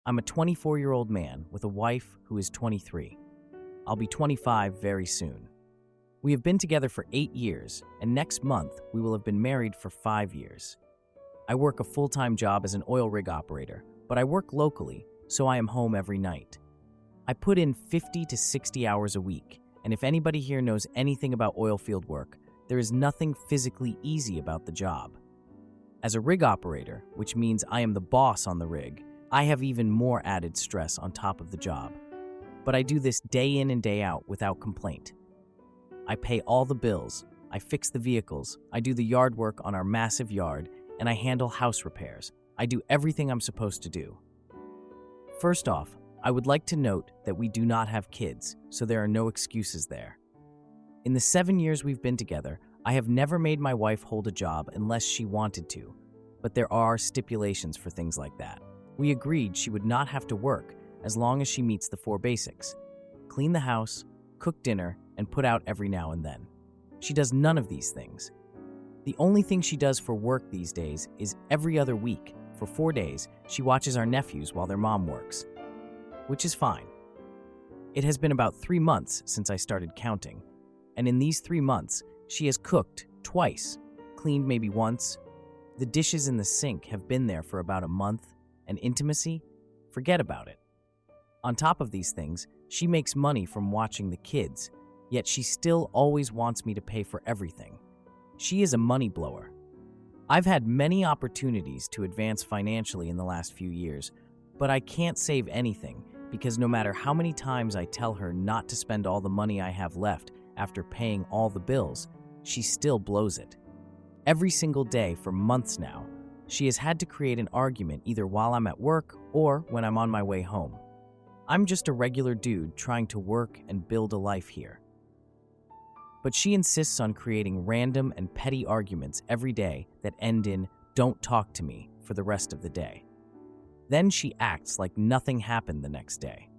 I'm a 24-year-old man with a wife who is 23. I'll be 25 very soon. We have been together for 8 years, and next month we will have been married for 5 years. I work a full-time job as an oil rig operator, but I work locally, so I am home every night. I put in 50 to 60 hours a week, and if anybody here knows anything about oil field work, there is nothing physically easy about the job. As a rig operator, which means I am the boss on the rig, I have even more added stress on top of the job. But I do this day in and day out without complaint. I pay all the bills, I fix the vehicles, I do the yard work on our massive yard, and I handle house repairs. I do everything I'm supposed to do. First off, I would like to note that we do not have kids, so there are no excuses there. In the 7 years we've been together, I have never made my wife hold a job unless she wanted to, but there are stipulations for things like that. We agreed she would not have to work as long as she meets the 4 basics: clean the house, cook dinner, and put out every now and then. She does none of these things. The only thing she does for work these days is every other week, for 4 days, she watches our nephews while their mom works, which is fine. It has been about 3 months since I started counting, and in these 3 months, she has cooked twice, cleaned maybe once. The dishes in the sink have been there for about a month, and intimacy? Forget about it. On top of these things, she makes money from watching the kids, yet she still always wants me to pay for everything. She is a money blower. I've had many opportunities to advance financially in the last few years, but I can't save anything because no matter how many times I tell her not to spend all the money I have left after paying all the bills, she still blows it. Every single day for months now, she has had to create an argument either while I'm at work or when I'm on my way home. I'm just a regular dude trying to work and build a life here. But she insists on creating random and petty arguments every day that end in "don't talk to me" for the rest of the day. Then she acts like nothing happened the next day.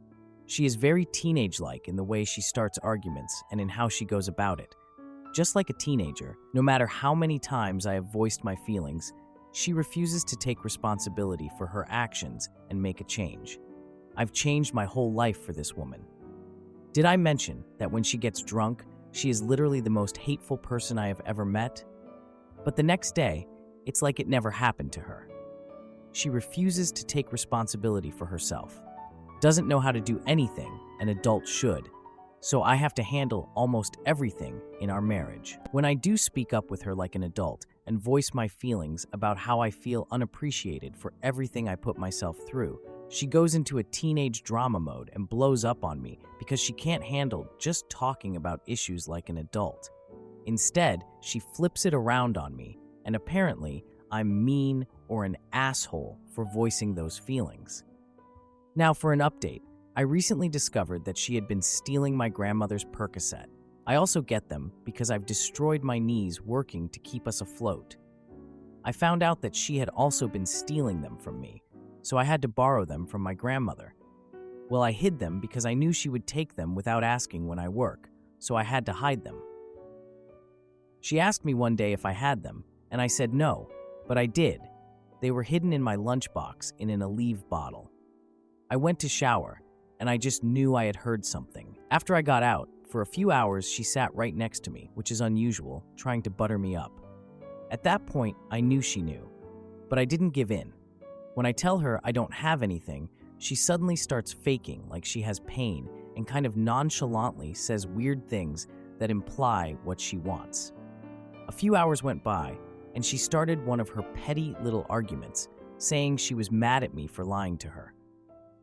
She is very teenage-like in the way she starts arguments and in how she goes about it. Just like a teenager, no matter how many times I have voiced my feelings, she refuses to take responsibility for her actions and make a change. I've changed my whole life for this woman. Did I mention that when she gets drunk, she is literally the most hateful person I have ever met? But the next day, it's like it never happened to her. She refuses to take responsibility for herself, doesn't know how to do anything an adult should, so I have to handle almost everything in our marriage. When I do speak up with her like an adult and voice my feelings about how I feel unappreciated for everything I put myself through, she goes into a teenage drama mode and blows up on me because she can't handle just talking about issues like an adult. Instead, she flips it around on me, and apparently, I'm mean or an asshole for voicing those feelings. Now for an update, I recently discovered that she had been stealing my grandmother's Percocet. I also get them because I've destroyed my knees working to keep us afloat. I found out that she had also been stealing them from me, so I had to borrow them from my grandmother. Well, I hid them because I knew she would take them without asking when I work, so I had to hide them. She asked me one day if I had them, and I said no, but I did. They were hidden in my lunchbox in an Aleve bottle. I went to shower, and I just knew I had heard something. After I got out, for a few hours she sat right next to me, which is unusual, trying to butter me up. At that point, I knew she knew, but I didn't give in. When I tell her I don't have anything, she suddenly starts faking like she has pain and kind of nonchalantly says weird things that imply what she wants. A few hours went by, and she started one of her petty little arguments, saying she was mad at me for lying to her.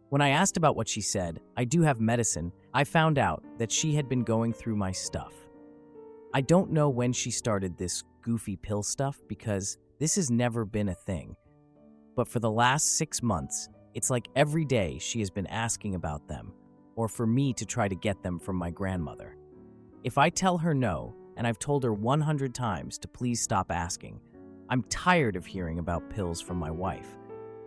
When I asked about what she said, "I do have medicine," I found out that she had been going through my stuff. I don't know when she started this goofy pill stuff because this has never been a thing. But for the last 6 months, it's like every day she has been asking about them, or for me to try to get them from my grandmother. If I tell her no, and I've told her 100 times to please stop asking, I'm tired of hearing about pills from my wife.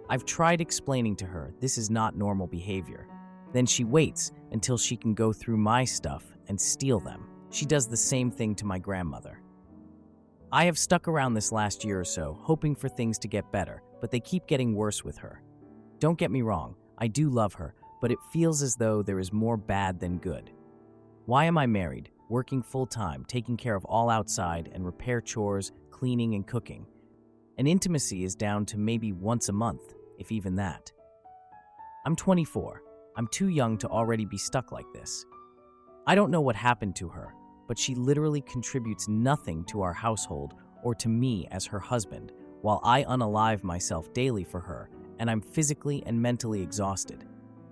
I've tried explaining to her this is not normal behavior. Then she waits until she can go through my stuff and steal them. She does the same thing to my grandmother. I have stuck around this last year or so, hoping for things to get better, but they keep getting worse with her. Don't get me wrong, I do love her, but it feels as though there is more bad than good. Why am I married, working full-time, taking care of all outside and repair chores, cleaning and cooking? And intimacy is down to maybe once a month, if even that. I'm 24. I'm too young to already be stuck like this. I don't know what happened to her, but she literally contributes nothing to our household or to me as her husband, while I unalive myself daily for her, and I'm physically and mentally exhausted.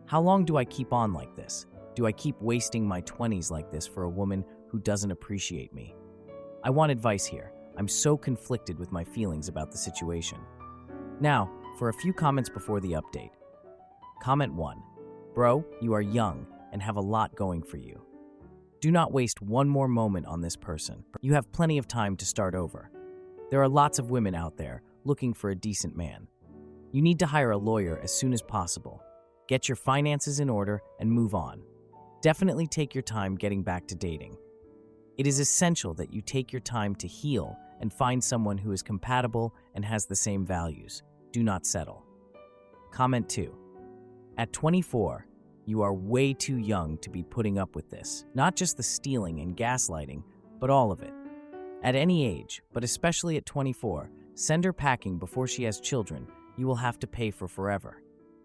How long do I keep on like this? Do I keep wasting my 20s like this for a woman who doesn't appreciate me? I want advice here. I'm so conflicted with my feelings about the situation. Now, for a few comments before the update. Comment 1. Bro, you are young and have a lot going for you. Do not waste one more moment on this person. You have plenty of time to start over. There are lots of women out there looking for a decent man. You need to hire a lawyer as soon as possible. Get your finances in order and move on. Definitely take your time getting back to dating. It is essential that you take your time to heal and find someone who is compatible and has the same values. Do not settle. Comment 2. At 24, you are way too young to be putting up with this. Not just the stealing and gaslighting, but all of it. At any age, but especially at 24, send her packing before she has children. You will have to pay for forever.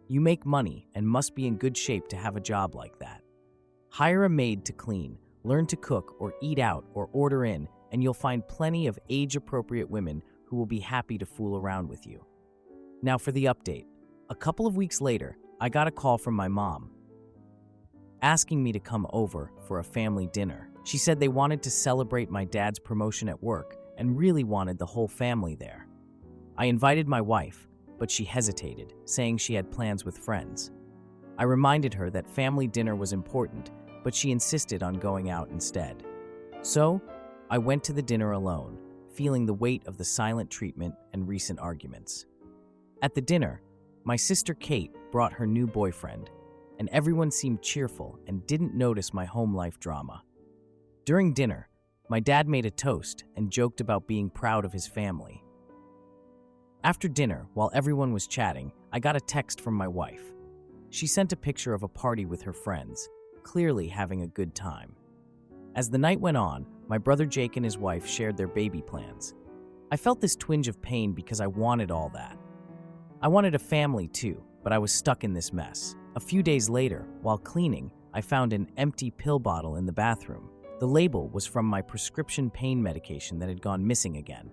You make money and must be in good shape to have a job like that. Hire a maid to clean, learn to cook or eat out or order in, and you'll find plenty of age-appropriate women who will be happy to fool around with you. Now for the update. A couple of weeks later, I got a call from my mom asking me to come over for a family dinner. She said they wanted to celebrate my dad's promotion at work and really wanted the whole family there. I invited my wife, but she hesitated, saying she had plans with friends. I reminded her that family dinner was important, but she insisted on going out instead. So, I went to the dinner alone, feeling the weight of the silent treatment and recent arguments. At the dinner, my sister Kate brought her new boyfriend, and everyone seemed cheerful and didn't notice my home life drama. During dinner, my dad made a toast and joked about being proud of his family. After dinner, while everyone was chatting, I got a text from my wife. She sent a picture of a party with her friends, clearly having a good time. As the night went on, my brother Jake and his wife shared their baby plans. I felt this twinge of pain because I wanted all that. I wanted a family too, but I was stuck in this mess. A few days later, while cleaning, I found an empty pill bottle in the bathroom. The label was from my prescription pain medication that had gone missing again.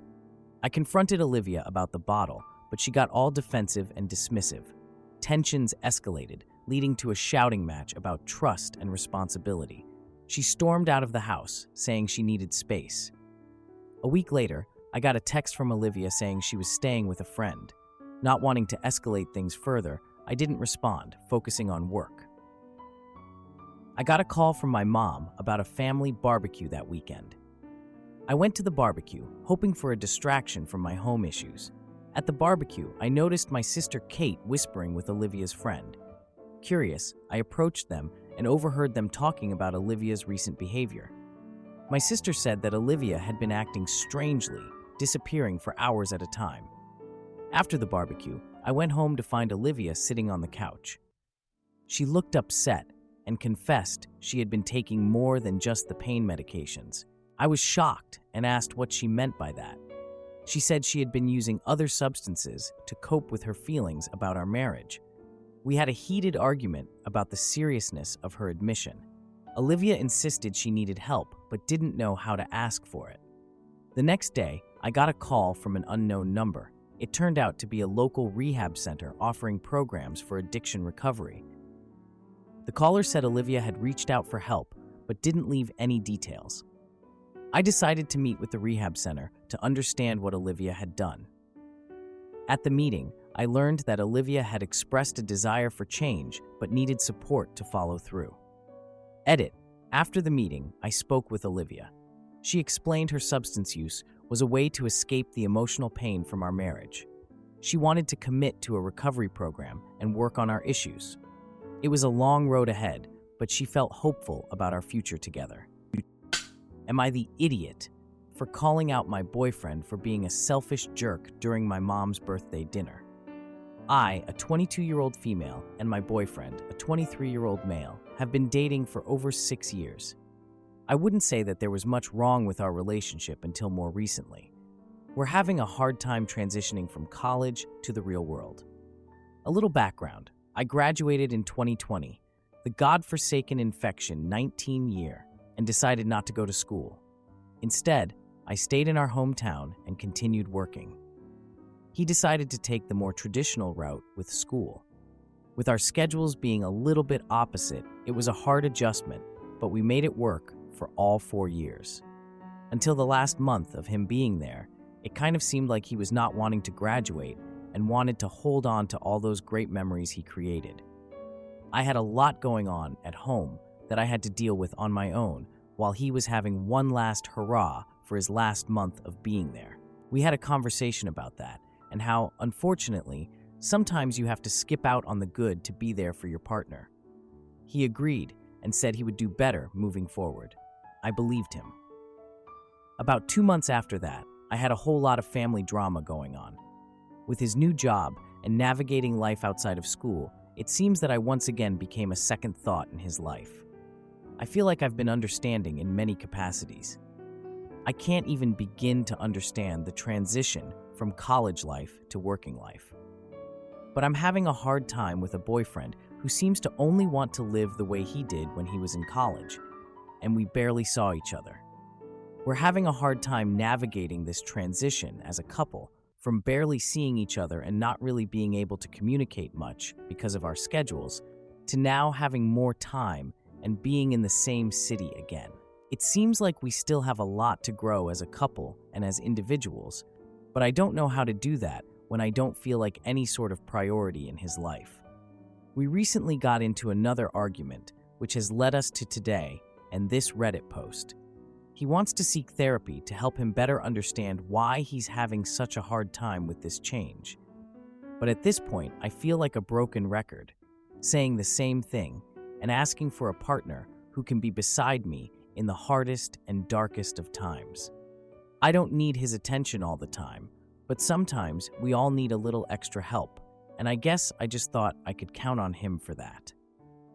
I confronted Olivia about the bottle, but she got all defensive and dismissive. Tensions escalated, leading to a shouting match about trust and responsibility. She stormed out of the house, saying she needed space. A week later, I got a text from Olivia saying she was staying with a friend. Not wanting to escalate things further, I didn't respond, focusing on work. I got a call from my mom about a family barbecue that weekend. I went to the barbecue, hoping for a distraction from my home issues. At the barbecue, I noticed my sister Kate whispering with Olivia's friend. Curious, I approached them and overheard them talking about Olivia's recent behavior. My sister said that Olivia had been acting strangely, disappearing for hours at a time. After the barbecue, I went home to find Olivia sitting on the couch. She looked upset and confessed she had been taking more than just the pain medications. I was shocked and asked what she meant by that. She said she had been using other substances to cope with her feelings about our marriage. We had a heated argument about the seriousness of her admission. Olivia insisted she needed help but didn't know how to ask for it. The next day, I got a call from an unknown number. It turned out to be a local rehab center offering programs for addiction recovery. The caller said Olivia had reached out for help, but didn't leave any details. I decided to meet with the rehab center to understand what Olivia had done. At the meeting, I learned that Olivia had expressed a desire for change, but needed support to follow through. Edit. After the meeting, I spoke with Olivia. She explained her substance use was a way to escape the emotional pain from our marriage. She wanted to commit to a recovery program and work on our issues. It was a long road ahead, but she felt hopeful about our future together. Am I the idiot for calling out my boyfriend for being a selfish jerk during my mom's birthday dinner? I, a 22-year-old female, and my boyfriend, a 23-year-old male, have been dating for over 6 years. I wouldn't say that there was much wrong with our relationship until more recently. We're having a hard time transitioning from college to the real world. A little background. I graduated in 2020, the godforsaken infection 19 year, and decided not to go to school. Instead, I stayed in our hometown and continued working. He decided to take the more traditional route with school. With our schedules being a little bit opposite, it was a hard adjustment, but we made it work for all 4 years. Until the last month of him being there, it kind of seemed like he was not wanting to graduate and wanted to hold on to all those great memories he created. I had a lot going on at home that I had to deal with on my own while he was having one last hurrah for his last month of being there. We had a conversation about that and how, unfortunately, sometimes you have to skip out on the good to be there for your partner. He agreed and said he would do better moving forward. I believed him. About 2 months after that, I had a whole lot of family drama going on. With his new job and navigating life outside of school, it seems that I once again became a second thought in his life. I feel like I've been understanding in many capacities. I can't even begin to understand the transition from college life to working life. But I'm having a hard time with a boyfriend who seems to only want to live the way he did when he was in college, and we barely saw each other. We're having a hard time navigating this transition as a couple from barely seeing each other and not really being able to communicate much because of our schedules, to now having more time and being in the same city again. It seems like we still have a lot to grow as a couple and as individuals, but I don't know how to do that when I don't feel like any sort of priority in his life. We recently got into another argument, which has led us to today and this Reddit post. He wants to seek therapy to help him better understand why he's having such a hard time with this change. But at this point, I feel like a broken record, saying the same thing and asking for a partner who can be beside me in the hardest and darkest of times. I don't need his attention all the time, but sometimes we all need a little extra help, and I guess I just thought I could count on him for that.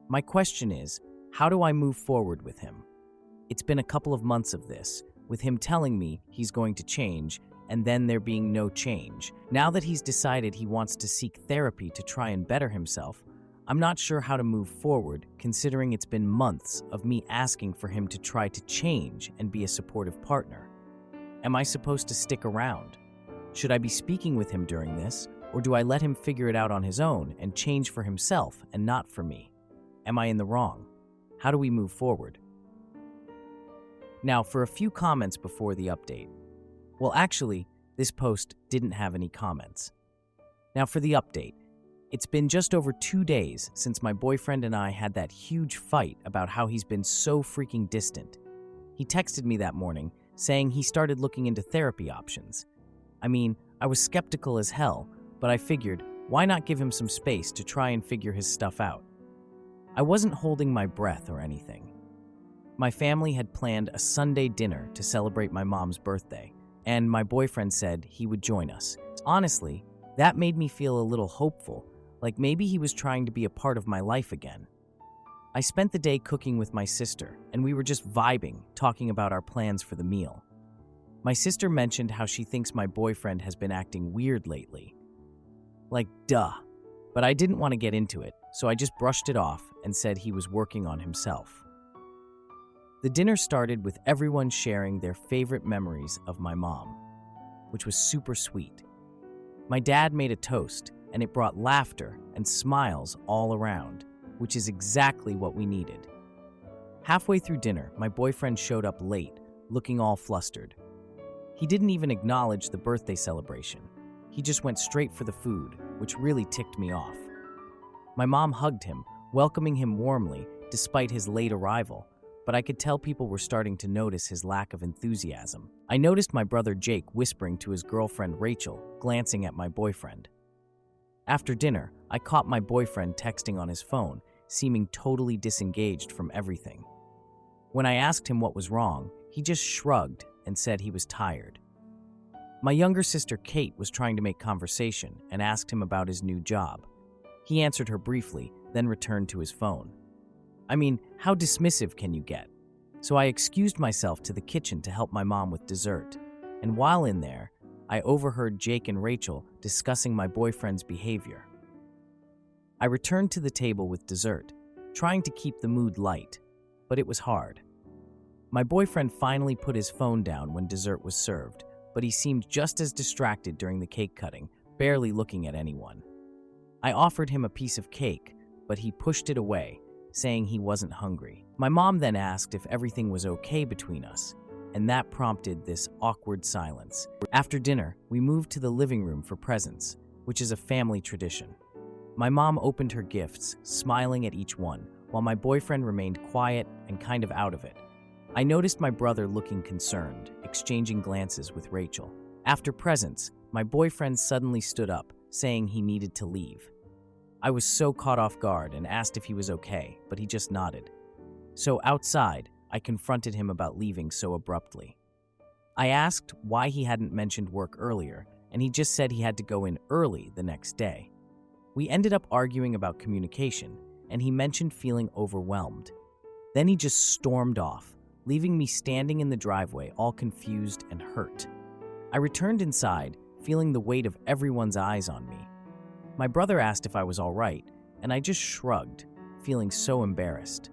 My question is, how do I move forward with him? It's been a couple of months of this, with him telling me he's going to change, and then there being no change. Now that he's decided he wants to seek therapy to try and better himself, I'm not sure how to move forward, considering it's been months of me asking for him to try to change and be a supportive partner. Am I supposed to stick around? Should I be speaking with him during this, or do I let him figure it out on his own and change for himself and not for me? Am I in the wrong? How do we move forward? Now, for a few comments before the update. Well, actually, this post didn't have any comments. Now, for the update. It's been just over 2 days since my boyfriend and I had that huge fight about how he's been so freaking distant. He texted me that morning, saying he started looking into therapy options. I mean, I was skeptical as hell, but I figured, why not give him some space to try and figure his stuff out? I wasn't holding my breath or anything. My family had planned a Sunday dinner to celebrate my mom's birthday, and my boyfriend said he would join us. Honestly, that made me feel a little hopeful, like maybe he was trying to be a part of my life again. I spent the day cooking with my sister, and we were just vibing, talking about our plans for the meal. My sister mentioned how she thinks my boyfriend has been acting weird lately. Like, duh. But I didn't want to get into it, so I just brushed it off and said he was working on himself. The dinner started with everyone sharing their favorite memories of my mom, which was super sweet. My dad made a toast, and it brought laughter and smiles all around, which is exactly what we needed. Halfway through dinner, my boyfriend showed up late, looking all flustered. He didn't even acknowledge the birthday celebration. He just went straight for the food, which really ticked me off. My mom hugged him, welcoming him warmly despite his late arrival, but I could tell people were starting to notice his lack of enthusiasm. I noticed my brother Jake whispering to his girlfriend Rachel, glancing at my boyfriend. After dinner, I caught my boyfriend texting on his phone, seeming totally disengaged from everything. When I asked him what was wrong, he just shrugged and said he was tired. My younger sister Kate was trying to make conversation and asked him about his new job. He answered her briefly, then returned to his phone. I mean, how dismissive can you get? So I excused myself to the kitchen to help my mom with dessert. And while in there, I overheard Jake and Rachel discussing my boyfriend's behavior. I returned to the table with dessert, trying to keep the mood light, but it was hard. My boyfriend finally put his phone down when dessert was served, but he seemed just as distracted during the cake cutting, barely looking at anyone. I offered him a piece of cake, but he pushed it away, saying he wasn't hungry. My mom then asked if everything was okay between us, and that prompted this awkward silence. After dinner, we moved to the living room for presents, which is a family tradition. My mom opened her gifts, smiling at each one, while my boyfriend remained quiet and kind of out of it. I noticed my brother looking concerned, exchanging glances with Rachel. After presents, my boyfriend suddenly stood up, saying he needed to leave. I was so caught off guard and asked if he was okay, but he just nodded. So outside, I confronted him about leaving so abruptly. I asked why he hadn't mentioned work earlier, and he just said he had to go in early the next day. We ended up arguing about communication, and he mentioned feeling overwhelmed. Then he just stormed off, leaving me standing in the driveway all confused and hurt. I returned inside, feeling the weight of everyone's eyes on me. My brother asked if I was all right, and I just shrugged, feeling so embarrassed.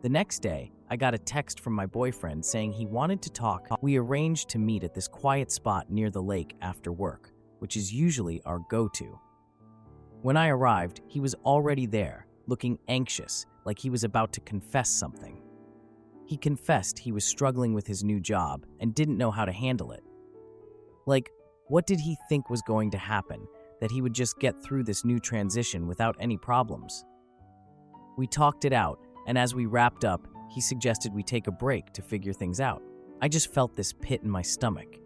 The next day, I got a text from my boyfriend saying he wanted to talk. We arranged to meet at this quiet spot near the lake after work, which is usually our go-to. When I arrived, he was already there, looking anxious, like he was about to confess something. He confessed he was struggling with his new job and didn't know how to handle it. Like, what did he think was going to happen, that he would just get through this new transition without any problems? We talked it out, and as we wrapped up, he suggested we take a break to figure things out. I just felt this pit in my stomach.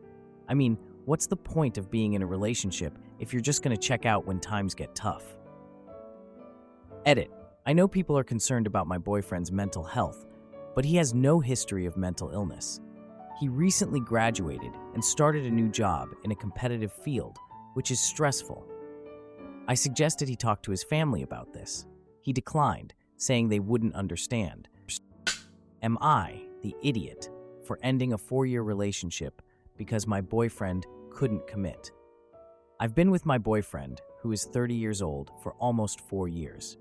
I mean, what's the point of being in a relationship if you're just going to check out when times get tough? Edit. I know people are concerned about my boyfriend's mental health, but he has no history of mental illness. He recently graduated and started a new job in a competitive field, which is stressful. I suggested he talk to his family about this. He declined, saying they wouldn't understand. Am I the idiot for ending a 4-year relationship because my boyfriend couldn't commit? I've been with my boyfriend, who is 30 years old, for almost 4 years.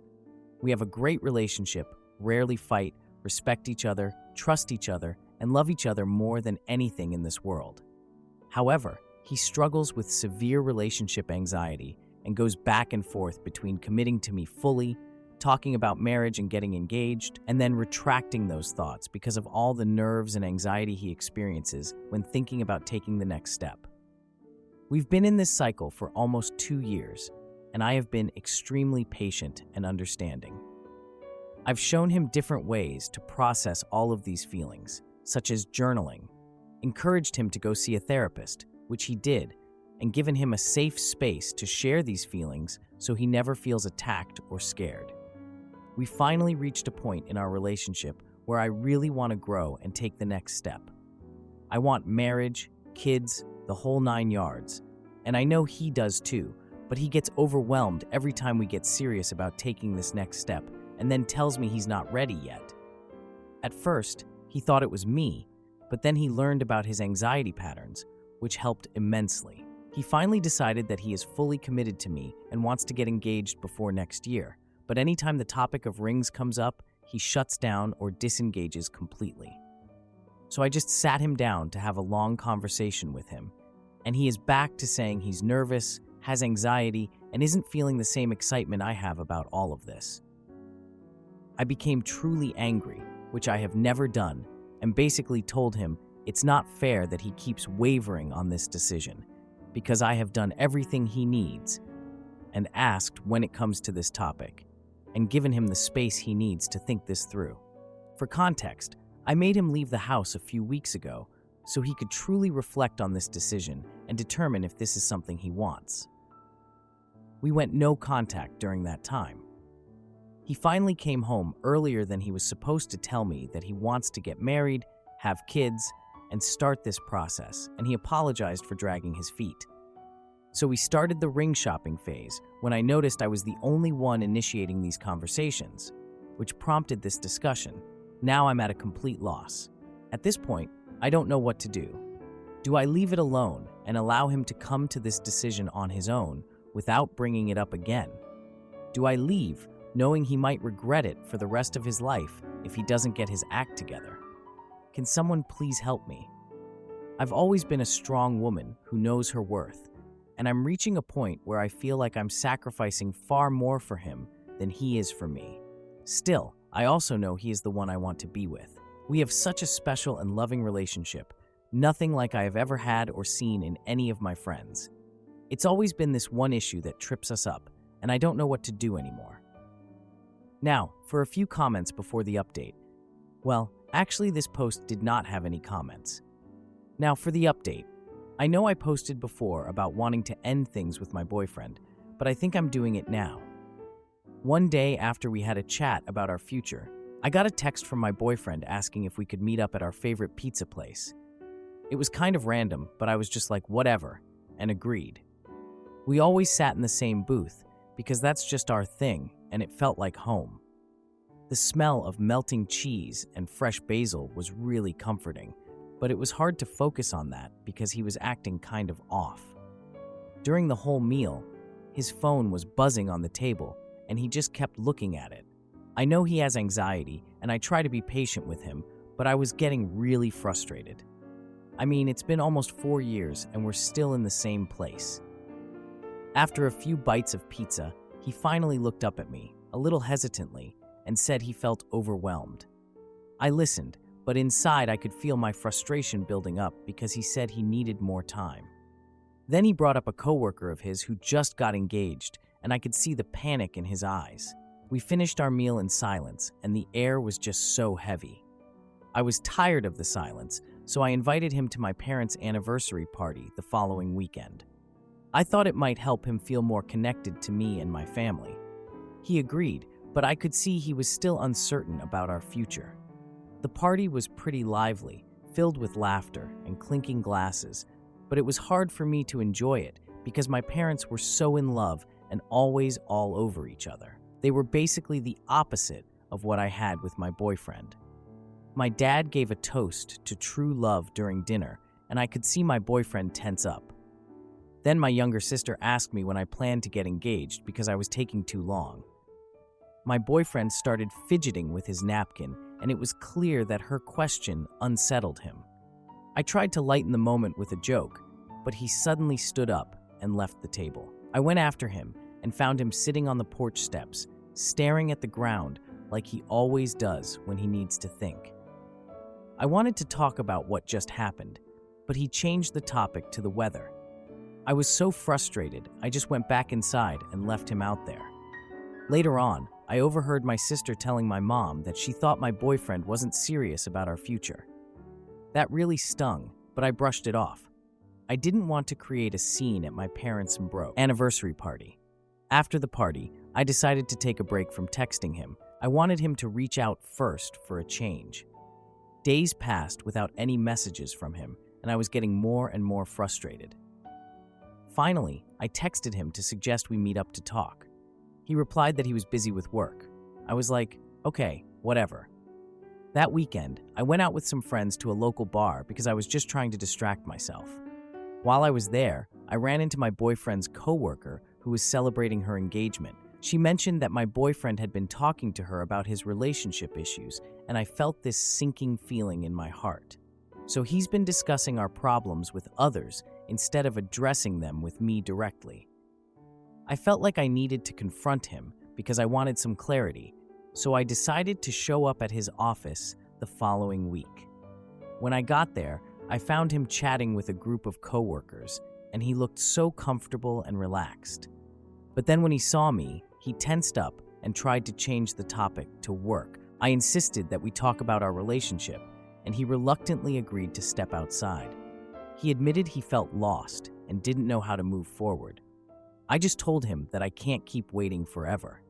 We have a great relationship, rarely fight, respect each other, trust each other, and love each other more than anything in this world. However, he struggles with severe relationship anxiety and goes back and forth between committing to me fully, talking about marriage and getting engaged, and then retracting those thoughts because of all the nerves and anxiety he experiences when thinking about taking the next step. We've been in this cycle for almost 2 years, and I have been extremely patient and understanding. I've shown him different ways to process all of these feelings, such as journaling, encouraged him to go see a therapist, which he did, and given him a safe space to share these feelings so he never feels attacked or scared. We finally reached a point in our relationship where I really want to grow and take the next step. I want marriage, kids, the whole 9 yards, and I know he does too, but he gets overwhelmed every time we get serious about taking this next step and then tells me he's not ready yet. At first, he thought it was me, but then he learned about his anxiety patterns, which helped immensely. He finally decided that he is fully committed to me and wants to get engaged before next year, but anytime the topic of rings comes up, he shuts down or disengages completely. So I just sat him down to have a long conversation with him, and he is back to saying he's nervous, has anxiety, and isn't feeling the same excitement I have about all of this. I became truly angry, which I have never done, and basically told him it's not fair that he keeps wavering on this decision, because I have done everything he needs, and asked when it comes to this topic, and given him the space he needs to think this through. For context, I made him leave the house a few weeks ago so he could truly reflect on this decision and determine if this is something he wants. We went no contact during that time. He finally came home earlier than he was supposed to tell me that he wants to get married, have kids, and start this process, and he apologized for dragging his feet. So we started the ring shopping phase when I noticed I was the only one initiating these conversations, which prompted this discussion. Now I'm at a complete loss. At this point, I don't know what to do. Do I leave it alone and allow him to come to this decision on his own without bringing it up again? Do I leave knowing he might regret it for the rest of his life if he doesn't get his act together? Can someone please help me? I've always been a strong woman who knows her worth, and I'm reaching a point where I feel like I'm sacrificing far more for him than he is for me. Still, I also know he is the one I want to be with. We have such a special and loving relationship, nothing like I have ever had or seen in any of my friends. It's always been this one issue that trips us up, and I don't know what to do anymore. Now, for a few comments before the update. Well, actually this post did not have any comments. Now for the update. I know I posted before about wanting to end things with my boyfriend, but I think I'm doing it now. One day after we had a chat about our future, I got a text from my boyfriend asking if we could meet up at our favorite pizza place. It was kind of random, but I was just like, whatever, and agreed. We always sat in the same booth, because that's just our thing, and it felt like home. The smell of melting cheese and fresh basil was really comforting, but it was hard to focus on that because he was acting kind of off. During the whole meal, his phone was buzzing on the table, and he just kept looking at it. I know he has anxiety, and I try to be patient with him, but I was getting really frustrated. I mean, it's been almost 4 years, and we're still in the same place. After a few bites of pizza, he finally looked up at me, a little hesitantly, and said he felt overwhelmed. I listened, but inside I could feel my frustration building up because he said he needed more time. Then he brought up a coworker of his who just got engaged, and I could see the panic in his eyes. We finished our meal in silence, and the air was just so heavy. I was tired of the silence, so I invited him to my parents' anniversary party the following weekend. I thought it might help him feel more connected to me and my family. He agreed, but I could see he was still uncertain about our future. The party was pretty lively, filled with laughter and clinking glasses, but it was hard for me to enjoy it because my parents were so in love and always all over each other. They were basically the opposite of what I had with my boyfriend. My dad gave a toast to true love during dinner, and I could see my boyfriend tense up. Then my younger sister asked me when I planned to get engaged because I was taking too long. My boyfriend started fidgeting with his napkin, and it was clear that her question unsettled him. I tried to lighten the moment with a joke, but he suddenly stood up and left the table. I went after him and found him sitting on the porch steps, staring at the ground like he always does when he needs to think. I wanted to talk about what just happened, but he changed the topic to the weather. I was so frustrated, I just went back inside and left him out there. Later on, I overheard my sister telling my mom that she thought my boyfriend wasn't serious about our future. That really stung, but I brushed it off. I didn't want to create a scene at my parents' anniversary party. After the party, I decided to take a break from texting him. I wanted him to reach out first for a change. Days passed without any messages from him, and I was getting more and more frustrated. Finally, I texted him to suggest we meet up to talk. He replied that he was busy with work. I was like, okay, whatever. That weekend, I went out with some friends to a local bar because I was just trying to distract myself. While I was there, I ran into my boyfriend's coworker who was celebrating her engagement. She mentioned that my boyfriend had been talking to her about his relationship issues, and I felt this sinking feeling in my heart. So he's been discussing our problems with others instead of addressing them with me directly. I felt like I needed to confront him because I wanted some clarity, so I decided to show up at his office the following week. When I got there, I found him chatting with a group of coworkers, and he looked so comfortable and relaxed. But then when he saw me, he tensed up and tried to change the topic to work. I insisted that we talk about our relationship, and he reluctantly agreed to step outside. He admitted he felt lost and didn't know how to move forward. I just told him that I can't keep waiting forever.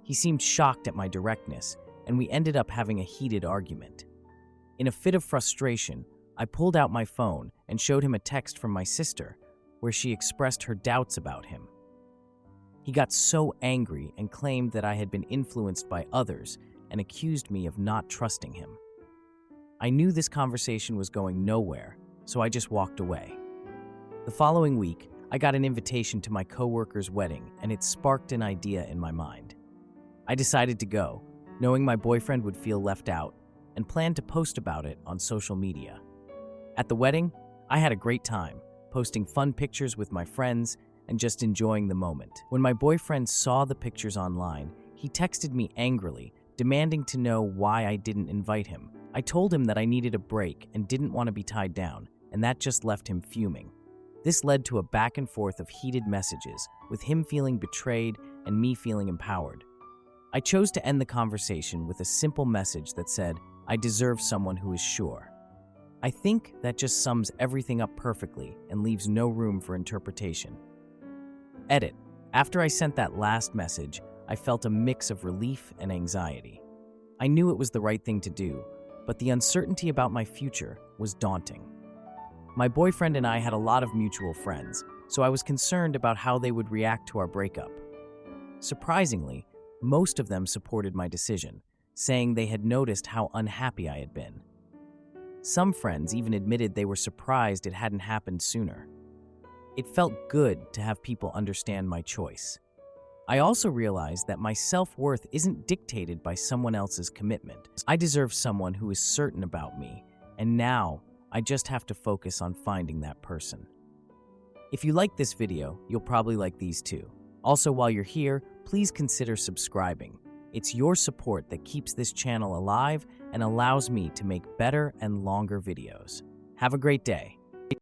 He seemed shocked at my directness, and we ended up having a heated argument. In a fit of frustration, I pulled out my phone and showed him a text from my sister where she expressed her doubts about him. He got so angry and claimed that I had been influenced by others and accused me of not trusting him. I knew this conversation was going nowhere, so I just walked away. The following week, I got an invitation to my coworker's wedding, and it sparked an idea in my mind. I decided to go, knowing my boyfriend would feel left out, and planned to post about it on social media. At the wedding, I had a great time, posting fun pictures with my friends and just enjoying the moment. When my boyfriend saw the pictures online, he texted me angrily, demanding to know why I didn't invite him. I told him that I needed a break and didn't want to be tied down, and that just left him fuming. This led to a back and forth of heated messages, with him feeling betrayed and me feeling empowered. I chose to end the conversation with a simple message that said, "I deserve someone who is sure." I think that just sums everything up perfectly and leaves no room for interpretation. Edit. After I sent that last message, I felt a mix of relief and anxiety. I knew it was the right thing to do, but the uncertainty about my future was daunting. My boyfriend and I had a lot of mutual friends, so I was concerned about how they would react to our breakup. Surprisingly, most of them supported my decision, saying they had noticed how unhappy I had been. Some friends even admitted they were surprised it hadn't happened sooner. It felt good to have people understand my choice. I also realized that my self-worth isn't dictated by someone else's commitment. I deserve someone who is certain about me, and now I just have to focus on finding that person. If you like this video, you'll probably like these too. Also, while you're here, please consider subscribing. It's your support that keeps this channel alive and allows me to make better and longer videos. Have a great day.